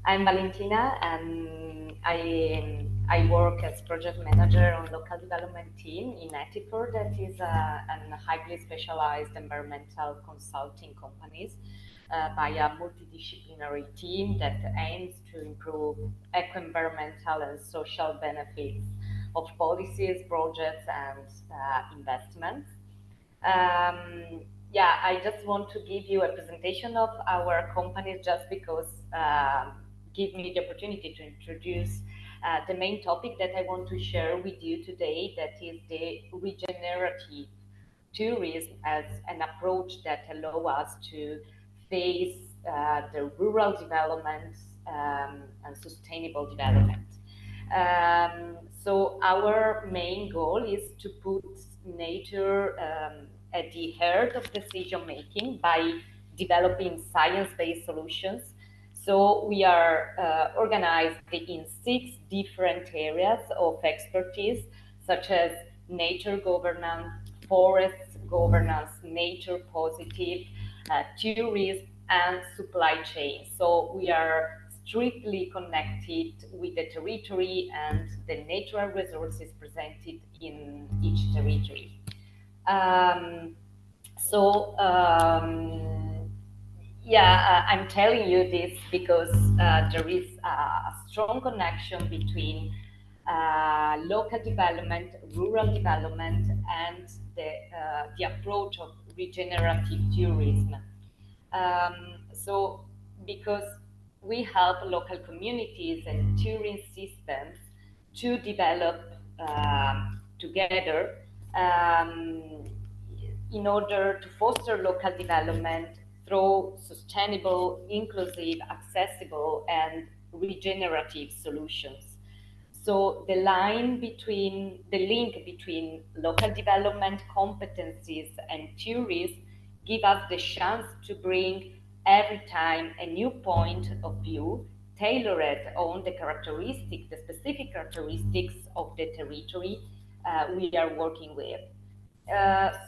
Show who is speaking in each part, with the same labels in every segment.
Speaker 1: I'm Valentina, and I work as project manager on local development team in ETIFOR, that is a highly specialized environmental consulting companies by a multidisciplinary team that aims to improve eco-environmental and social benefits of policies, projects, and investments. Yeah, I just want to give you a presentation of our company just because give me the opportunity to introduce the main topic that I want to share with you today, that is the regenerative tourism as an approach that allow us to face the rural development and sustainable development. So our main goal is to put nature at the heart of decision making by developing science-based solutions. So we are organized in 6 different areas of expertise, such as nature governance, forest governance, nature positive, tourism, and supply chain. So we are strictly connected with the territory and the natural resources presented in each territory. Um, so, yeah, I'm telling you this because there is a strong connection between local development, rural development, and the approach of regenerative tourism. So, because we help local communities and tourism systems to develop together um, in order to foster local development through sustainable, inclusive, accessible, and regenerative solutions. So the link between local development competencies and tourism give us the chance to bring every time a new point of view tailored on the specific characteristics of the territory we are working with.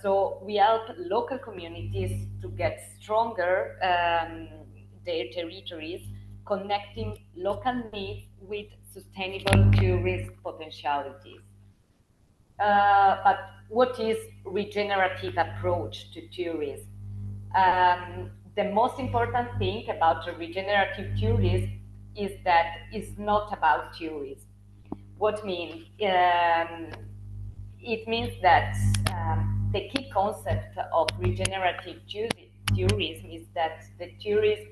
Speaker 1: So we help local communities to get stronger their territories, connecting local needs with sustainable tourist potentialities. But what is regenerative approach to tourism? The most important thing about regenerative tourism is that it's not about tourism. What means? It means that the key concept of regenerative tourism is that the tourism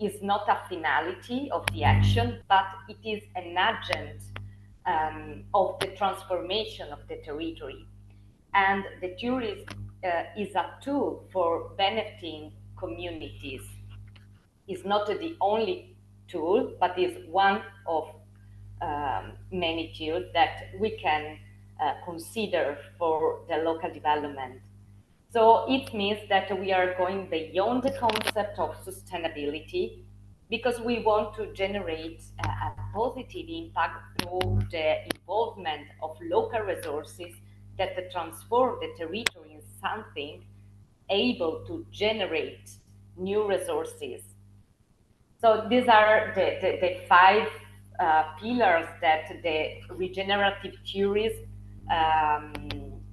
Speaker 1: is not a finality of the action, but it is an agent of the transformation of the territory. And the tourism is a tool for benefiting communities. It's not the only tool, but is one of many tools that we can consider for the local development. So it means that we are going beyond the concept of sustainability because we want to generate a positive impact through the involvement of local resources that transform the territory in something able to generate new resources. So these are the 5 pillars that the regenerative tourism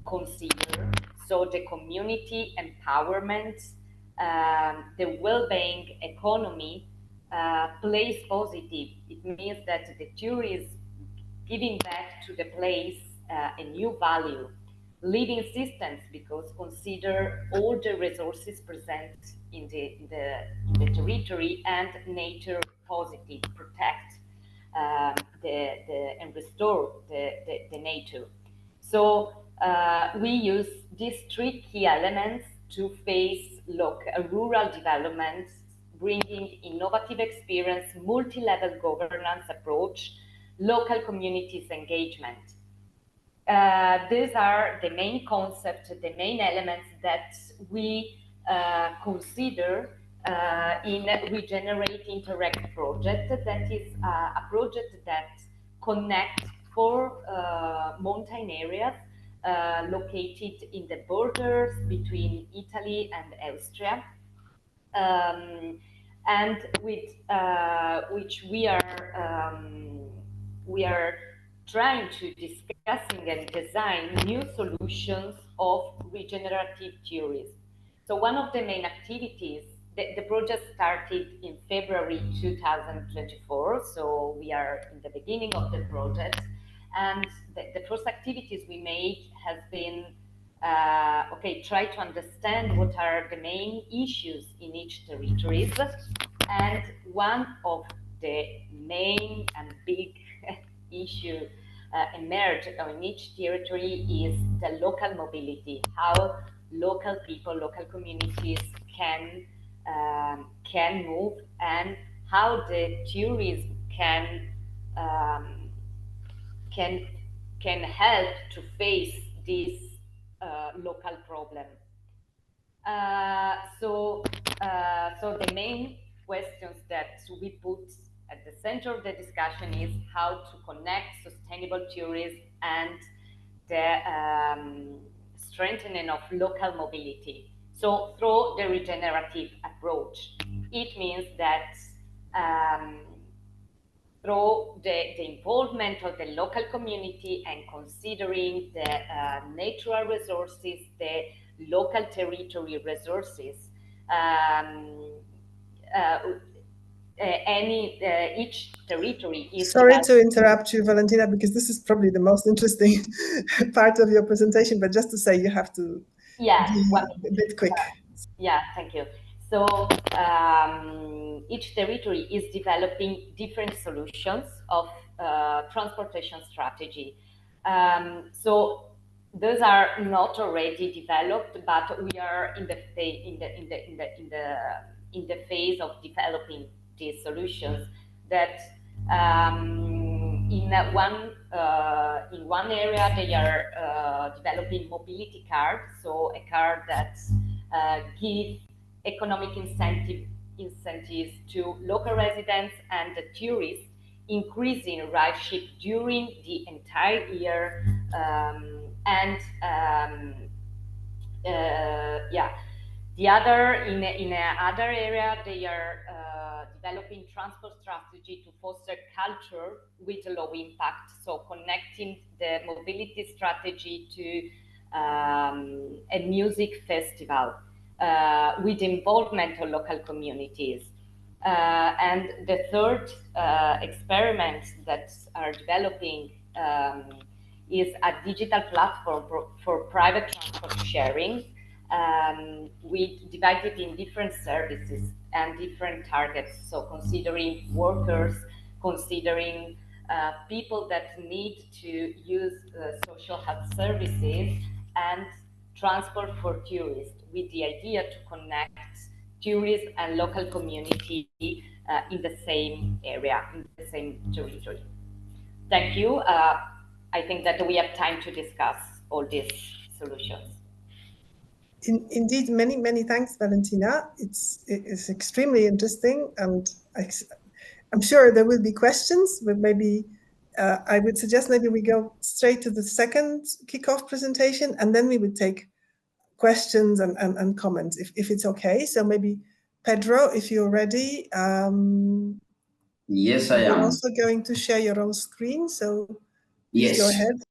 Speaker 1: consider. So the community empowerment, the well-being economy plays positive. It means that the tourism giving back to the place a new value. Living systems, because consider all the resources present in the territory, and nature positive, protect and restore the nature. So we use these 3 key elements to face rural development, bringing innovative experience, multi-level governance approach, local communities engagement. These are the main concepts, the main elements that we consider in Regenerate Interact project. That is a project that connects 4 mountain areas located in the borders between Italy and Austria. Um, and with which we are trying to discussing and design new solutions of regenerative tourism. So one of the main activities, the project started in February 2024, so we are in the beginning of the project, and the first activities we make has been try to understand what are the main issues in each territories, and one of the main and big issue emerge in each territory is the local mobility, how local people, local communities can move, and how the tourism um, can can help to face this local problem. So the main questions that we put at the center of the discussion is how to connect sustainable tourism and the strengthening of local mobility. So through the regenerative approach, it means that through the involvement of the local community and considering the natural resources, the local territory resources, each territory is
Speaker 2: Sorry to interrupt you, Valentina, because this is probably the most interesting part of your presentation, but just to say you have to be a bit quick.
Speaker 1: Yeah, thank you. So each territory is developing different solutions of transportation strategy. So those are not already developed, but we are in the phase of developing these solutions. That in one area they are developing mobility card, so a card that give economic incentives to local residents and the tourists, increasing ridership during the entire year, the other in another area they are developing transport strategy to foster culture with low impact, so connecting the mobility strategy to a music festival with involvement of local communities. And the third experiment that are developing is a digital platform for private transport sharing. We divide it in different services and different targets. So considering workers, considering people that need to use social health services, and transport for tourists, with the idea to connect tourists and local community in the same area, in the same territory. Thank you. I think that we have time to discuss all these solutions.
Speaker 2: Indeed, many thanks, Valentina. It's extremely interesting, and I'm sure there will be questions, but maybe I would suggest maybe we go straight to the second kickoff presentation, and then we would take questions and comments, if it's okay. So maybe Pedro, if you're ready.
Speaker 3: Yes, I am.
Speaker 2: You're also going to share your own screen, so please go ahead.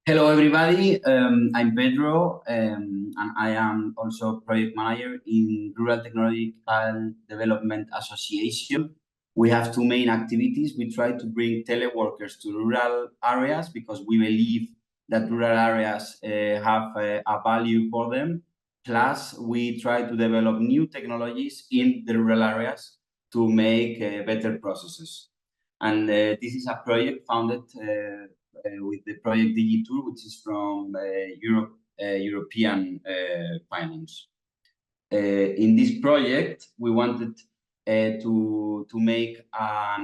Speaker 3: Hello, everybody. I'm Pedro, and I am also project manager in Rural Technological Development Association. We have two main activities. We try to bring teleworkers to rural areas because we believe that rural areas have a value for them. Plus, we try to develop new technologies in the rural areas to make better processes. And this is a project founded with the project ETIFOR, which is from European finance. In this project, we wanted to make a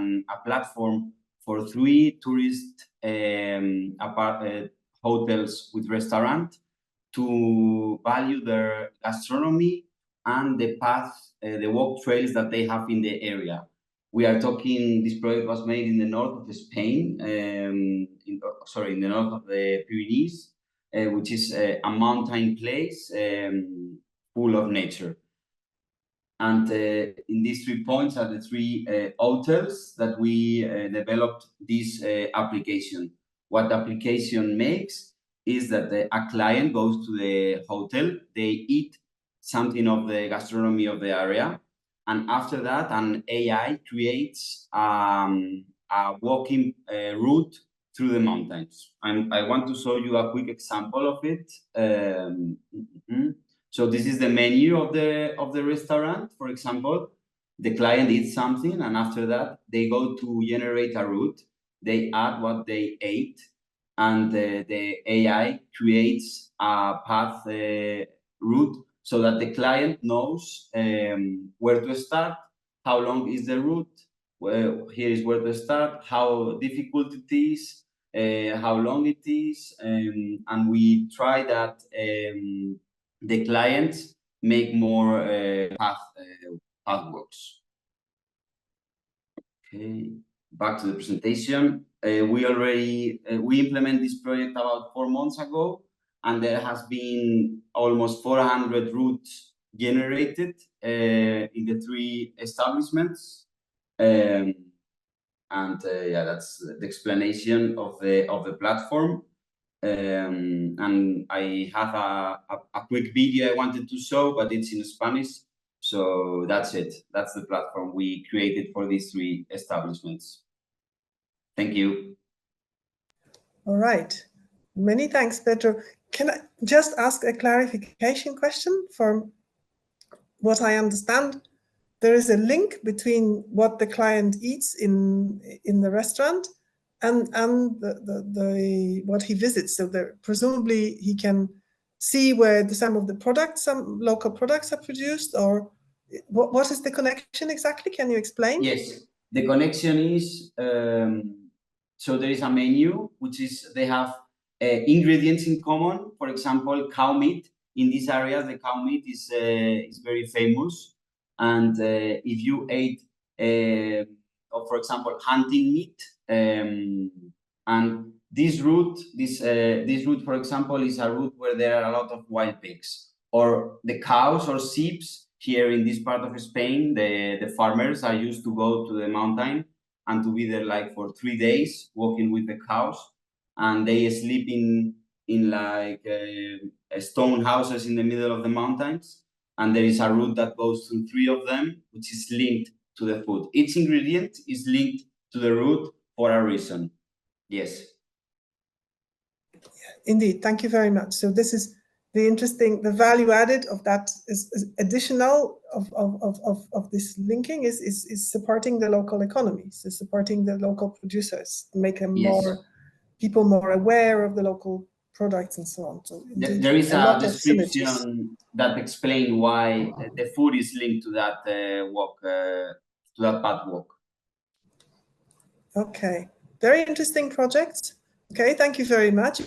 Speaker 3: platform for 3 tourist hotels with restaurant to value their gastronomy and the path, the walk trails that they have in the area. We are talking, this project was made in the north of Spain, in the north of the Pyrenees, which is a mountain place full of nature. And in these 3 points are the 3 hotels that we developed this application. What the application makes is that a client goes to the hotel, they eat something of the gastronomy of the area, and after that, an AI creates a walking route through the mountains. And I want to show you a quick example of it. So this is the menu of the restaurant. For example, the client eats something, and after that, they go to generate a route. They add what they ate, and the AI creates a path route so that the client knows where to start, how long is the route, here is where to start, how difficult it is, how long it is, and we try that the clients make more pathworks. Okay, back to the presentation. We implemented this project about 4 months ago, and there has been almost 400 routes generated in the 3 establishments. Yeah, that's the explanation of the platform. And I have a quick video I wanted to show, but it's in Spanish. So that's it. That's the platform we created for these 3 establishments. Thank you.
Speaker 2: All right. Many thanks, Pedro. Can I just ask a clarification question? For what I understand, there is a link between what the client eats in the restaurant and the what he visits. So there, presumably he can see where some of the products, some local products are produced, or what is the connection exactly? Can you explain?
Speaker 3: Yes, the connection is so there is a menu which is they have ingredients in common. For example, cow meat. In these areas, the cow meat is very famous, and if you ate, for example, hunting meat, and this route, for example, is a route where there are a lot of wild pigs, or the cows or sheep. Here in this part of Spain, the farmers are used to go to the mountain and to be there like for 3 days walking with the cows, and they sleep in like stone houses in the middle of the mountains, and there is a route that goes through 3 of them, which is linked to the food. Each ingredient is linked to the route for a reason. Yes.
Speaker 2: Indeed, thank you very much. So this is the value added of that is additional of this linking is supporting the local economy, so supporting the local producers, make them people more aware of the local products and so on. So indeed,
Speaker 3: there is a
Speaker 2: description
Speaker 3: that explains why the food is linked to that walk, to that path walk.
Speaker 2: Okay, very interesting project. Okay, thank you very much.